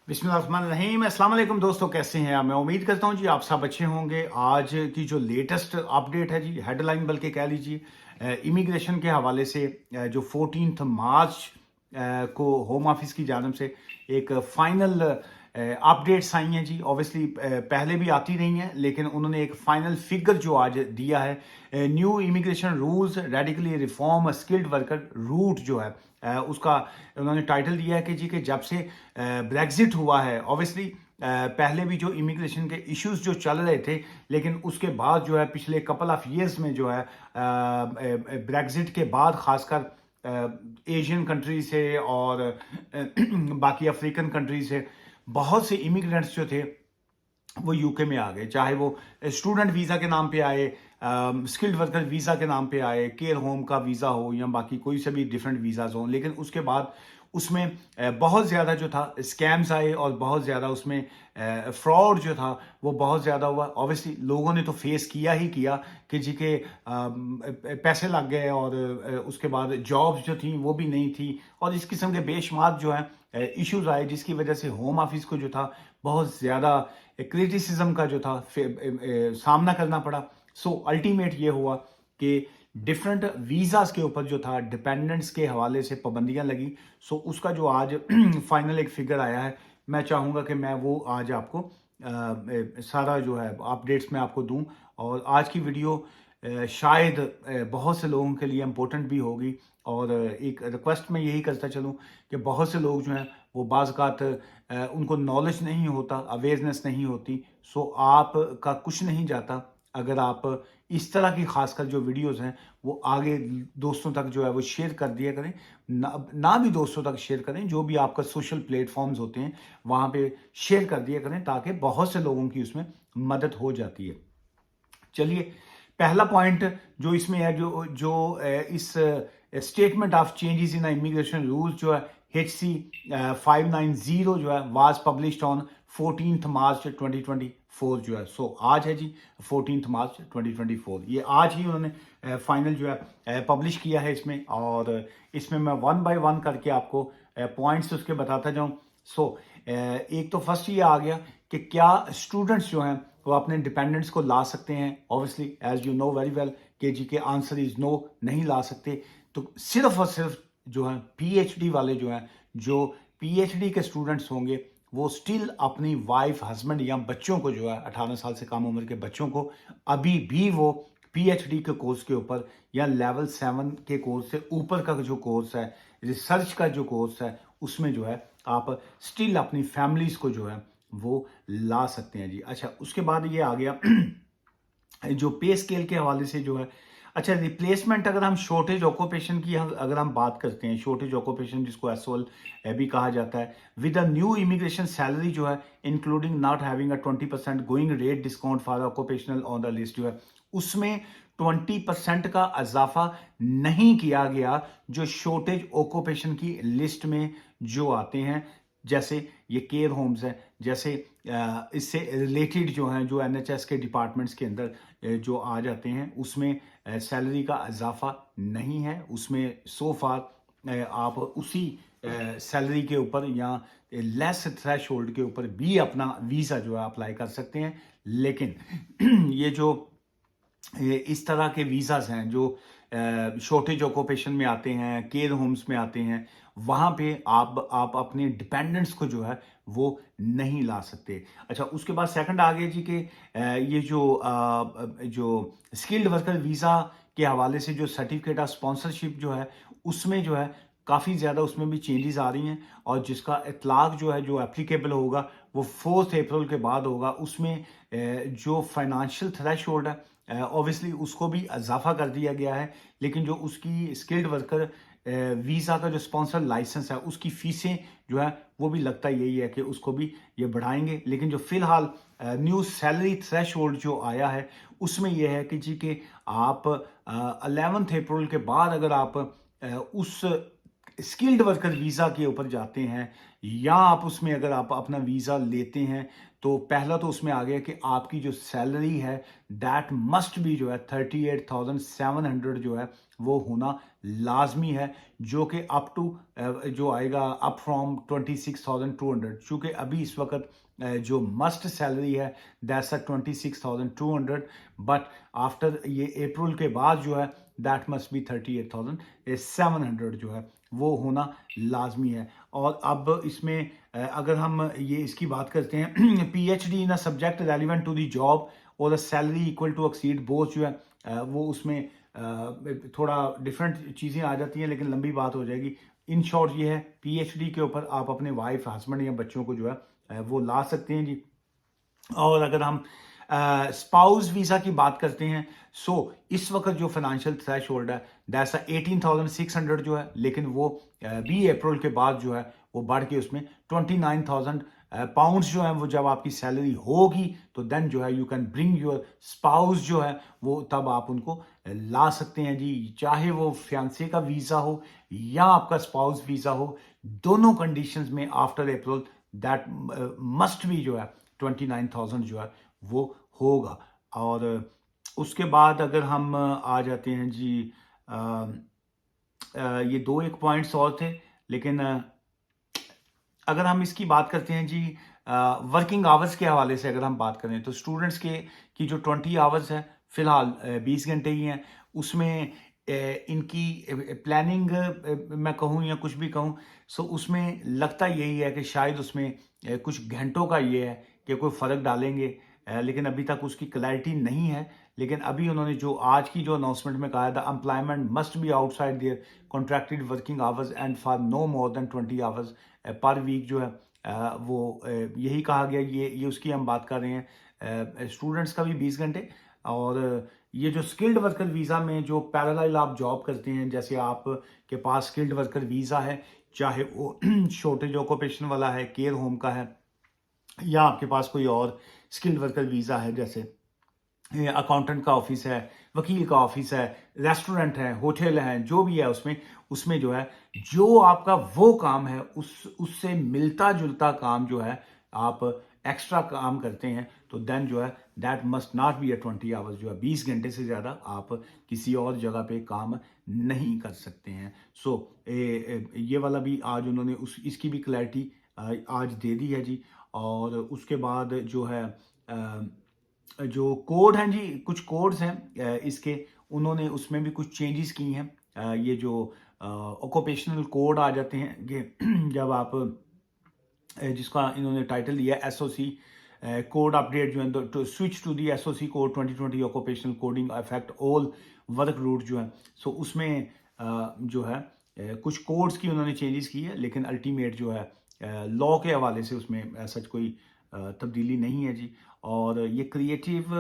बिस्मिल्लाहिर्रहमानिर्रहीम। अस्सलाम वालेकुम दोस्तों, कैसे हैं आप? मैं उम्मीद करता हूं जी आप सब अच्छे होंगे। आज की जो लेटेस्ट अपडेट है जी, हेडलाइन बल्कि कह लीजिए, इमिग्रेशन के हवाले से जो 14 मार्च को होम ऑफिस की जानब से एक फाइनल अपडेट्स आई हैं जी। ऑब्वियसली पहले भी आती रही हैं, लेकिन उन्होंने एक फाइनल फिगर जो आज दिया है, new immigration rules radically reform skilled worker route जो है, उसका उन्होंने टाइटल दिया है कि जी, कि जब से ब्रेग्जिट हुआ है, ऑब्वियसली पहले भी जो इमिग्रेशन के इश्यूज जो चल रहे थे, लेकिन उसके बाद जो है पिछले कपल ऑफ ईयर्स में जो है ब्रेग्जिट के बाद खासकर एशियन कंट्री से और बाकी अफ्रीकन कंट्री से बहुत से इमिग्रेंट्स जो थे वो यूके में आ गए। चाहे वो स्टूडेंट वीज़ा के नाम पे आए, स्किल्ड वर्कर वीज़ा के नाम पे आए, केयर होम का वीज़ा हो या बाकी कोई से भी डिफरेंट वीज़ाज हों, लेकिन उसके बाद उसमें बहुत ज़्यादा जो था स्कैम्स आए और बहुत ज़्यादा उसमें फ्रॉड जो था वो बहुत ज़्यादा हुआ। ऑब्वियसली लोगों ने तो फेस किया ही किया कि जी के पैसे लग गए और उसके बाद जॉब्स जो थी वो भी नहीं थी, और इस किस्म के बेशुमार जो है इश्यूज आए, जिसकी वजह से होम ऑफिस को जो था बहुत ज़्यादा क्रिटिसिज्म का जो था सामना करना पड़ा। सो अल्टीमेट ये हुआ कि डिफरेंट वीज़ाज के ऊपर जो था डिपेंडेंट्स के हवाले से पाबंदियां लगी। सो उसका जो आज फाइनल एक फिगर आया है, मैं चाहूँगा कि मैं वो आज आपको सारा जो है अपडेट्स में आपको दूं। और आज की वीडियो शायद बहुत से लोगों के लिए इम्पोर्टेंट भी होगी। और एक रिक्वेस्ट मैं यही करता चलूँ कि बहुत से लोग जो हैं वो बाज़-औक़ात उनको नॉलेज नहीं होता, अवेयरनेस नहीं होती। सो आपका कुछ नहीं जाता अगर आप इस तरह की खासकर जो वीडियोस हैं वो आगे दोस्तों तक जो है वो शेयर कर दिया करें। ना भी दोस्तों तक शेयर करें, जो भी आपका सोशल प्लेटफॉर्म्स होते हैं वहाँ पे शेयर कर दिया करें, ताकि बहुत से लोगों की उसमें मदद हो जाती है। चलिए, पहला पॉइंट जो इसमें है, जो जो इस statement of changes in immigration rules जो है HC 590 जो है वाज पब्लिश्ड ऑन 14 मार्च 2024 जो है। सो आज है जी 14 मार्च 2024, ये आज ही उन्होंने फाइनल जो है पब्लिश किया है इसमें। और इसमें मैं वन बाय वन करके आपको पॉइंट्स उसके बताता जाऊं। सो एक तो फर्स्ट ये आ गया कि क्या स्टूडेंट्स जो हैं वो अपने डिपेंडेंट्स को ला सकते हैं। Obviously as you know very well के जी के आंसर इज नो, नहीं ला सकते। तो सिर्फ और सिर्फ जो है पीएचडी वाले जो हैं, जो पीएचडी के स्टूडेंट्स होंगे, वो स्टिल अपनी वाइफ, हस्बैंड या बच्चों को जो है 18 साल से कम उम्र के बच्चों को अभी भी वो पीएचडी के कोर्स के ऊपर या लेवल 7 के कोर्स से ऊपर का जो कोर्स है, रिसर्च का जो कोर्स है, उसमें जो है आप स्टिल अपनी फैमिलीज को जो है वो ला सकते हैं जी। अच्छा, उसके बाद ये आ गया जो पे स्केल के हवाले से जो है। अच्छा, रिप्लेसमेंट, अगर हम शॉर्टेज ऑक्यूपेशन की अगर हम बात करते हैं, शॉर्टेज ऑक्यूपेशन जिसको एसओएल भी कहा जाता है, with a new immigration salary जो है including not having a 20% going rate discount for occupational on the list जो है, उसमें 20% का इजाफा नहीं किया गया जो शॉर्टेज ऑक्यूपेशन की लिस्ट में जो आते हैं, जैसे ये केयर होम्स हैं, जैसे इससे रिलेटेड जो हैं, जो एनएचएस के डिपार्टमेंट्स के अंदर जो आ जाते हैं, उसमें सैलरी का इजाफा नहीं है। उसमें सो फार आप उसी सैलरी के ऊपर या लेस थ्रेश होल्ड के ऊपर भी अपना वीज़ा जो है अप्लाई कर सकते हैं। लेकिन ये जो इस तरह के वीज़ाज हैं जो शॉर्टेज ऑक्यूपेशन में आते हैं, केयर होम्स में आते हैं, वहाँ पे आप अपने डिपेंडेंट्स को जो है वो नहीं ला सकते। अच्छा, उसके बाद सेकंड आ गया जी कि ये जो स्किल्ड वर्कर वीज़ा के हवाले से जो सर्टिफिकेट ऑफ स्पॉन्सरशिप जो है, उसमें जो है काफ़ी ज़्यादा उसमें भी चेंजेस आ रही हैं, और जिसका इतलाक जो है, जो एप्लीकेबल होगा, वो 4 अप्रैल के बाद होगा। उसमें जो फाइनेंशियल थ्रेश होल्ड है, ऑब्वियसली उसको भी इजाफा कर दिया गया है, लेकिन जो उसकी स्किल्ड वर्कर वीज़ा का जो स्पॉन्सर लाइसेंस है, उसकी फीसें जो है वो भी लगता यही है कि उसको भी ये बढ़ाएंगे। लेकिन जो फिलहाल न्यू सैलरी थ्रेश होल्ड जो आया है, उसमें यह है कि जी कि आप 11 अप्रैल के बाद अगर आप उस स्किल्ड वर्कर वीज़ा के ऊपर जाते हैं या आप उसमें अगर आप अपना वीज़ा लेते हैं तो पहला तो उसमें आ गया कि आपकी जो सैलरी है दैट मस्ट बी जो है 38,700 जो है वो होना लाजमी है, जो कि अप टू जो आएगा अप फ्रॉम 26,200, चूँकि अभी इस वक्त जो मस्ट सैलरी है दैट्स 26,200, बट आफ्टर ये अप्रैल के बाद जो है दैट मस्ट बी 38,700 जो है वो होना लाजमी है। और अब इसमें अगर हम ये इसकी बात करते हैं PhD in a subject relevant to the job और the salary equal to exceed both जो है वो उसमें थोड़ा डिफरेंट चीज़ें आ जाती हैं, लेकिन लंबी बात हो जाएगी। इन शॉर्ट ये है पीएचडी के ऊपर आप अपने वाइफ हस्बैंड या बच्चों को जो है वो ला सकते हैं जी। और अगर हम स्पाउस वीज़ा की बात करते हैं, सो इस वक्त जो फाइनेंशियल थ्रेश होल्ड है दैट्स 18,600 जो है, लेकिन वो 20 अप्रैल के बाद जो है वो बढ़ के उसमें 29,000 पाउंड्स जो है वो जब आपकी सैलरी होगी तो देन जो है you can bring your spouse जो है वो तब आप उनको ला सकते हैं जी, चाहे वो फियांसे का वीज़ा हो या आपका स्पाउस वीज़ा हो, दोनों कंडीशंस में आफ्टर अप्रैल दैट मस्ट भी जो है 29,000 जो है वो होगा। और उसके बाद अगर हम आ जाते हैं जी ये दो एक पॉइंट्स और थे, लेकिन अगर हम इसकी बात करते हैं जी वर्किंग आवर्स के हवाले से अगर हम बात करें तो स्टूडेंट्स के की जो 20 आवर्स है फिलहाल 20 घंटे ही हैं, उसमें इनकी प्लानिंग मैं कहूँ या कुछ भी कहूँ, सो उसमें लगता यही है कि शायद उसमें कुछ घंटों का ये है कि कोई फ़र्क डालेंगे, लेकिन अभी तक उसकी क्लैरिटी नहीं है। लेकिन अभी उन्होंने जो आज की जो अनाउंसमेंट में कहा है the employment must be outside their contracted working hours and for no more than 20 hours per week जो है वो यही कहा गया। ये उसकी हम बात कर रहे हैं स्टूडेंट्स का भी 20 घंटे। और ये जो स्किल्ड वर्कर वीज़ा में जो पैरेलल आप जॉब करते हैं, जैसे आप के पास स्किल्ड वर्कर वीज़ा है, चाहे वो शॉर्टेज ऑक्यूपेशन वाला है, केयर होम का है, या आपके पास कोई और स्किल्ड वर्कर वीज़ा है, जैसे अकाउंटेंट का ऑफिस है, वकील का ऑफिस है, रेस्टोरेंट है, होटल है, जो भी है उसमें उसमें जो है जो आपका वो काम है उससे मिलता जुलता काम जो है आप एक्स्ट्रा काम करते हैं, तो देन जो है that must not be 20 hours, जो है 20 घंटे से ज़्यादा आप किसी और जगह पे काम नहीं कर सकते हैं। सो ये वाला भी आज उन्होंने इसकी भी क्लैरिटी आज दे दी है जी। और उसके बाद जो है जो कोड हैं जी, कुछ कोड्स हैं इसके, उन्होंने उसमें भी कुछ चेंजेस की हैं। ये जो ऑक्यूपेशनल कोड आ जाते हैं कि जब आप जिसका इन्होंने टाइटल दिया एसओसी कोड अपडेट जो है to switch to the SOC code 2020 occupational coding affect all work route जो है, सो उसमें जो है कुछ कोड्स की उन्होंने चेंजेस की है, लेकिन अल्टीमेट जो है लॉ के हवाले से उसमें सच कोई तब्दीली नहीं है जी। और ये क्रिएटिव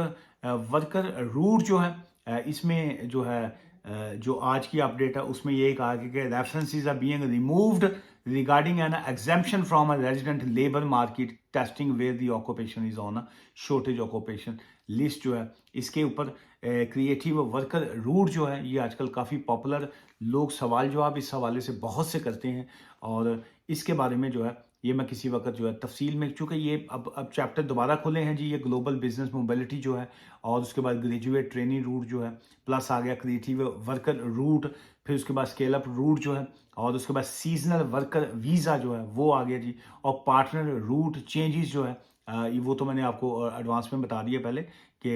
वर्कर रूट जो है इसमें जो है जो आज की अपडेट है उसमें यही कहा कि references are being removed regarding an exemption from a resident labour market testing where the occupation is on a shortage occupation list जो है, इसके ऊपर क्रिएटिव वर्कर रूट जो है ये आजकल काफ़ी पॉपुलर, लोग सवाल जवाब इस हवाले से बहुत से करते हैं। और इसके बारे में जो है ये मैं किसी वक्त जो है तफसील में, चूँकि ये अब चैप्टर दोबारा खुले हैं जी, ये ग्लोबल बिजनेस मोबिलिटी जो है, और उसके बाद ग्रेजुएट ट्रेनिंग रूट जो है, प्लस आ गया क्रिएटिव वर्कर रूट, फिर उसके बाद स्केल अप रूट जो है, और उसके बाद सीजनल वर्कर वीज़ा जो है वो आ गया जी, और पार्टनर रूट चेंजेस जो है वो तो मैंने आपको एडवांस में बता दिया पहले कि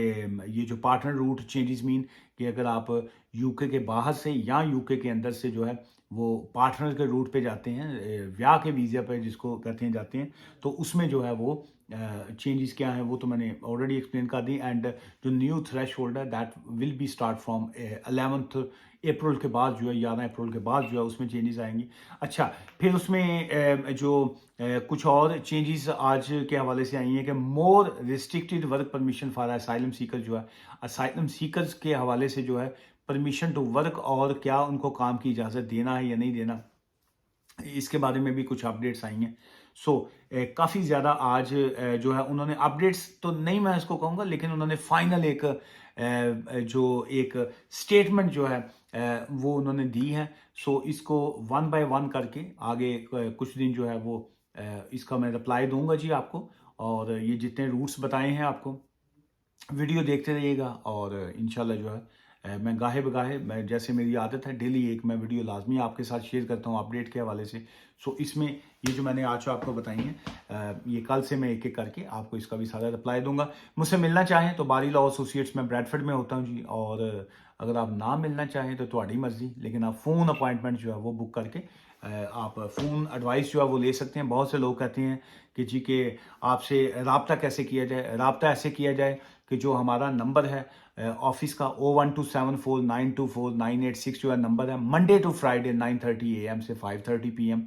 ये जो पार्टनर रूट चेंजेस मीन कि अगर आप यूके के बाहर से या यूके के अंदर से जो है वो पार्टनर के रूट पे जाते हैं, ब्याह के वीज़ा पे जिसको कहते हैं जाते हैं, तो उसमें जो है वो चेंजेस क्या हैं वो तो मैंने ऑलरेडी एक्सप्लेन कर दी। एंड जो न्यू थ्रेश होल्ड है that will be start from 11 अप्रैल के बाद जो है, 11 अप्रैल के बाद जो है उसमें चेंजेस आएंगी। अच्छा, फिर उसमें जो कुछ और चेंजेस आज के हवाले से आई हैं कि more restricted work permission for asylum seeker जो है, असाइलम सीकर्स के हवाले से जो है परमिशन टू वर्क और क्या उनको काम की इजाज़त देना है या नहीं देना, इसके बारे में भी कुछ अपडेट्स आई हैं। सो काफ़ी ज़्यादा आज जो है उन्होंने अपडेट्स तो नहीं मैं इसको कहूँगा, लेकिन उन्होंने फाइनल एक जो एक स्टेटमेंट जो है वो उन्होंने दी है। सो इसको वन बाय वन करके आगे कुछ दिन जो है वो इसका मैं रिप्लाई दूंगा जी आपको। और ये जितने रूट्स बताए हैं आपको, वीडियो देखते रहिएगा। और इंशाल्लाह जो है मैं गाहे बगाहे, मैं जैसे मेरी आदत है डेली एक मैं वीडियो लाजमी आपके साथ शेयर करता हूँ अपडेट के हवाले से। सो इसमें ये जो मैंने आज आपको बताई हैं ये कल से मैं एक एक करके आपको इसका भी सारा रिप्लाई दूंगा। मुझसे मिलना चाहें तो बारी लॉ एसोसिएट्स में ब्रैडफर्ड में होता हूँ जी। और अगर आप ना मिलना चाहें तो तुम्हारी मर्जी, लेकिन आप फ़ोन अपॉइंटमेंट जो है वो बुक करके आप फ़ोन एडवाइस जो है वो ले सकते हैं। बहुत से लोग कहते हैं कि जी के आपसे रब्ता कैसे किया जाए। रब्ता ऐसे किया जाए कि जो हमारा नंबर है ऑफिस का 01274924986 जो है नंबर है, मंडे टू फ्राइडे 9:30 AM से 5:30 PM।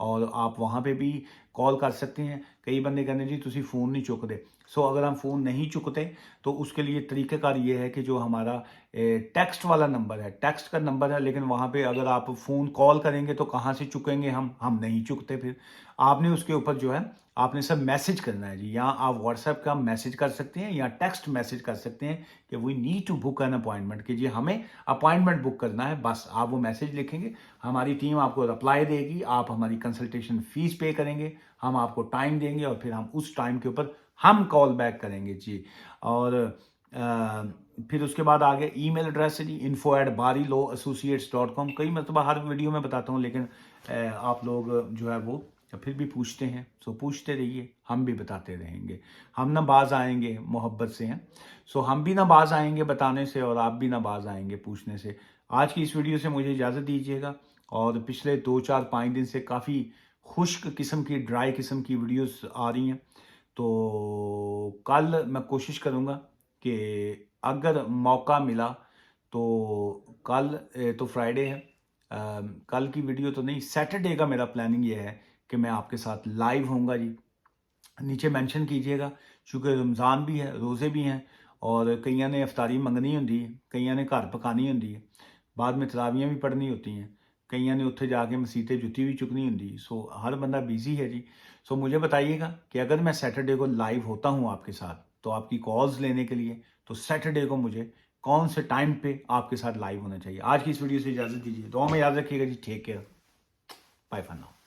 और आप वहाँ पे भी कॉल कर सकते हैं। कई बंदे कहते हैं जी तुसी फ़ोन नहीं चुकते। सो अगर हम फ़ोन नहीं चुकते तो उसके लिए तरीक़ाकार ये है कि जो हमारा टेक्स्ट वाला नंबर है, टेक्स्ट का नंबर है, लेकिन वहाँ पे अगर आप फ़ोन कॉल करेंगे तो कहाँ से चुकेंगे हम नहीं चुकते। फिर आपने उसके ऊपर जो है आपने सब मैसेज करना है जी। या आप व्हाट्सएप का मैसेज कर सकते हैं या टेक्स्ट मैसेज कर सकते हैं कि we need to book an appointment, कि जी हमें अपॉइंटमेंट बुक करना है। बस आप वो मैसेज लिखेंगे, हमारी टीम आपको रिप्लाई देगी, आप हमारी कंसल्टेशन फीस पे करेंगे, हम आपको टाइम देंगे और फिर हम उस टाइम के ऊपर हम कॉल बैक करेंगे जी। और फिर उसके बाद आगे ईमेल एड्रेस है जी info@barilawAssociates.com। कई मतलब हर वीडियो में बताता हूँ, लेकिन आप लोग जो है वो फिर भी पूछते हैं। सो पूछते रहिए, हम भी बताते रहेंगे। हम ना बाज आएंगे, मोहब्बत से हैं। सो हम भी ना बाज आएंगे बताने से और आप भी ना बाज आएंगे पूछने से। आज की इस वीडियो से मुझे इजाज़त दीजिएगा। और पिछले 2 4 5 दिन से काफ़ी खुश्क किस्म की, ड्राई किस्म की वीडियोस आ रही हैं। तो कल मैं कोशिश करूँगा कि अगर मौका मिला तो कल तो फ्राइडे है, कल की वीडियो तो नहीं, सैटरडे का मेरा प्लानिंग ये है कि मैं आपके साथ लाइव होऊंगा जी। नीचे मेंशन कीजिएगा, क्योंकि रमज़ान भी है, रोज़े भी हैं और कईयां ने इफ्तारी मंगनी होंदी है, कईयां ने घर पकानी होंदी है, बाद में तरावियाँ भी पढ़नी होती हैं, कईयां ने उत्थे जाके मसीते जुत्ती भी चुकनी होंदी। सो हर बंदा बिजी है जी। सो मुझे बताइएगा कि अगर मैं सैटरडे को लाइव होता हूँ आपके साथ तो आपकी कॉल्स लेने के लिए, तो सैटरडे को मुझे कौन से टाइम पे आपके साथ लाइव होना चाहिए। आज की इस वीडियो से इजाज़त दीजिए, दुआ में याद रखिएगा जी। Take care, bye for now.